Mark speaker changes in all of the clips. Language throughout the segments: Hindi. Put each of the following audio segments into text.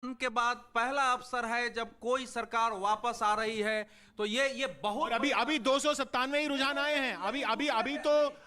Speaker 1: के बाद पहला अवसर है जब कोई सरकार वापस आ रही है, तो ये बहुत
Speaker 2: और अभी 297 ही रुझान आए हैं।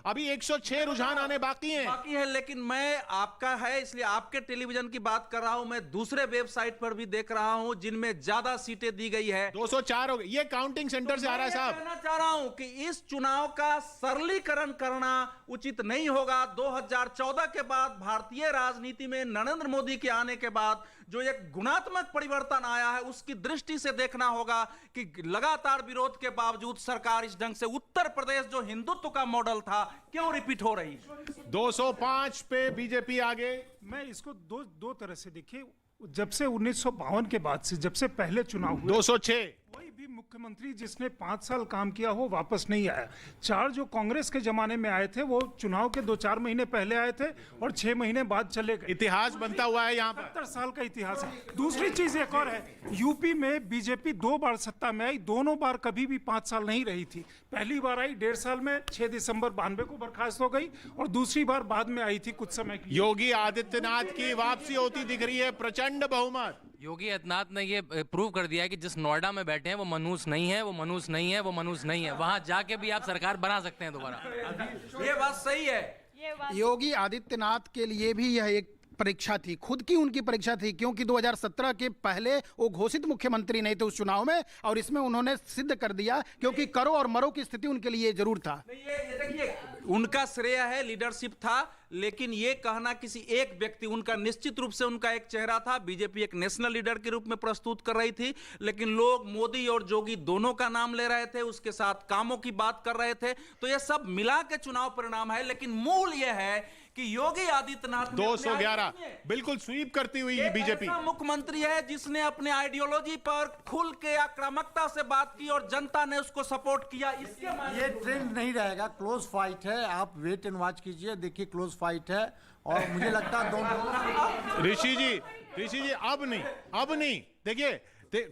Speaker 2: अभी 106 रुझान आने बाकी हैं।
Speaker 1: लेकिन मैं आपका है इसलिए आपके टेलीविजन की बात कर रहा हूं। मैं दूसरे वेबसाइट पर भी देख रहा हूं जिनमें ज्यादा सीटें दी गई है।
Speaker 2: 204 हो गए। ये काउंटिंग सेंटर से आ रहा है साहब।
Speaker 1: कहना चाह रहा हूं कि इस चुनाव का सरलीकरण करना उचित नहीं होगा। 2014 के बाद भारतीय राजनीति में नरेंद्र मोदी के आने के बाद जो एक गुणात्मक परिवर्तन आया है, उसकी दृष्टि से देखना होगा कि लगातार विरोध के बावजूद सरकार इस ढंग से उत्तर प्रदेश जो हिंदुत्व का मॉडल था क्यों रिपीट हो रही है।
Speaker 2: 205 पे बीजेपी आगे।
Speaker 3: मैं इसको दो तरह से देखिए। जब से 1952 के बाद से, जब से पहले चुनाव हुए,
Speaker 2: 206
Speaker 3: कोई भी मुख्यमंत्री जिसने 5 साल काम किया हो वापस नहीं आया। 4 जो कांग्रेस के जमाने में आए थे वो चुनाव के 2-4 महीने पहले आए थे और 6 महीने बाद चले गए।
Speaker 2: इतिहास बनता हुआ है यहाँ पर।
Speaker 3: 70 साल का इतिहास है। दूसरी चीज एक और है, यूपी में बीजेपी 2 बार सत्ता में आई, दोनों बार कभी भी 5 साल नहीं रही थी। पहली बार आई 1.5 साल में, 6 दिसंबर 92 को बर्खास्त हो गई, और दूसरी बार बाद में आई थी कुछ समय की।
Speaker 2: योगी आदित्यनाथ की वापसी होती दिख रही है, प्रचंड बहुमत।
Speaker 4: योगी आदित्यनाथ ने ये प्रूव कर दिया है कि जिस नोएडा में बैठे हैं वो मनुष्य नहीं है, वो मनुष्य नहीं है, वो मनुष्य नहीं है। वहां जाके भी आप सरकार बना सकते हैं दोबारा।
Speaker 1: ये बात सही है।
Speaker 5: योगी आदित्यनाथ के लिए भी यह एक परीक्षा थी, खुद की उनकी परीक्षा थी, क्योंकि 2017 के पहले वो घोषित मुख्यमंत्री नहीं थे उस चुनाव में, और इसमें उन्होंने सिद्ध कर दिया, क्योंकि करो और मरो की स्थिति उनके लिए जरूर था।
Speaker 1: ये देखिए, उनका श्रेय है, लीडरशिप था, लेकिन ये कहना किसी एक व्यक्ति, उनका निश्चित रूप से उनका एक चेहरा था। बीजेपी एक नेशनल लीडर के रूप में प्रस्तुत कर रही थी, लेकिन लोग मोदी और जोगी दोनों का नाम ले रहे थे, उसके साथ कामों की बात कर रहे थे। तो ये सब मिला के चुनाव परिणाम है, लेकिन मूल ये है कि योगी आदित्यनाथ
Speaker 2: 211 बिल्कुल स्वीप करती हुई बीजेपी
Speaker 1: मुख्यमंत्री है जिसने अपने आइडियोलॉजी पर खुल के आक्रामकता से बात की और जनता ने उसको सपोर्ट किया। इसके
Speaker 6: ये ट्रेंड नहीं रहेगा, क्लोज फाइट है। आप वेट एंड वॉच कीजिए, देखिए क्लोज फाइट है। और मुझे लगता है दोनों
Speaker 2: ऋषि जी अब नहीं देखिए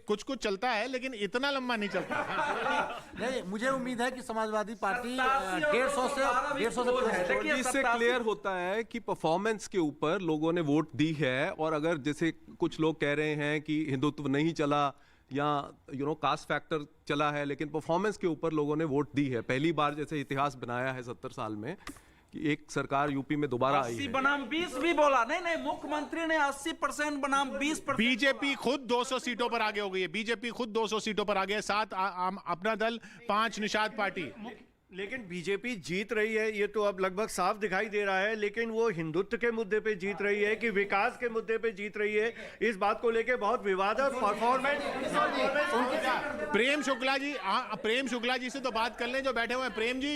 Speaker 2: कुछ चलता है, लेकिन इतना लंबा नहीं चलता।
Speaker 6: नहीं, मुझे उम्मीद है कि समाजवादी पार्टी 150 से
Speaker 7: इससे क्लियर होता है कि परफॉर्मेंस के ऊपर लोगों ने वोट दी है। और अगर जैसे कुछ लोग कह रहे हैं कि हिंदुत्व नहीं चला या कास्ट फैक्टर चला है, लेकिन परफॉर्मेंस के ऊपर लोगों ने वोट दी है। पहली बार जैसे इतिहास बनाया है 70 साल में कि एक सरकार यूपी में दोबारा आई है।
Speaker 1: 80 बनाम 20 भी बोला। नहीं, मुख्यमंत्री ने 80% बनाम 20%।
Speaker 2: बीजेपी खुद 200 सीटों पर आगे हो गई है। बीजेपी खुद 200 सीटों पर आगे है। 7 अपना दल, 5 निषाद पार्टी।
Speaker 8: लेकिन बीजेपी जीत रही है, ये तो अब लगभग साफ दिखाई दे रहा है। लेकिन वो हिंदुत्व के मुद्दे पे जीत रही है कि विकास के मुद्दे पे जीत रही है, इस बात को लेके बहुत विवाद है। परफॉर्मेंस
Speaker 2: प्रेम शुक्ला जी से तो बात कर लें जो बैठे हुए हैं। प्रेम जी।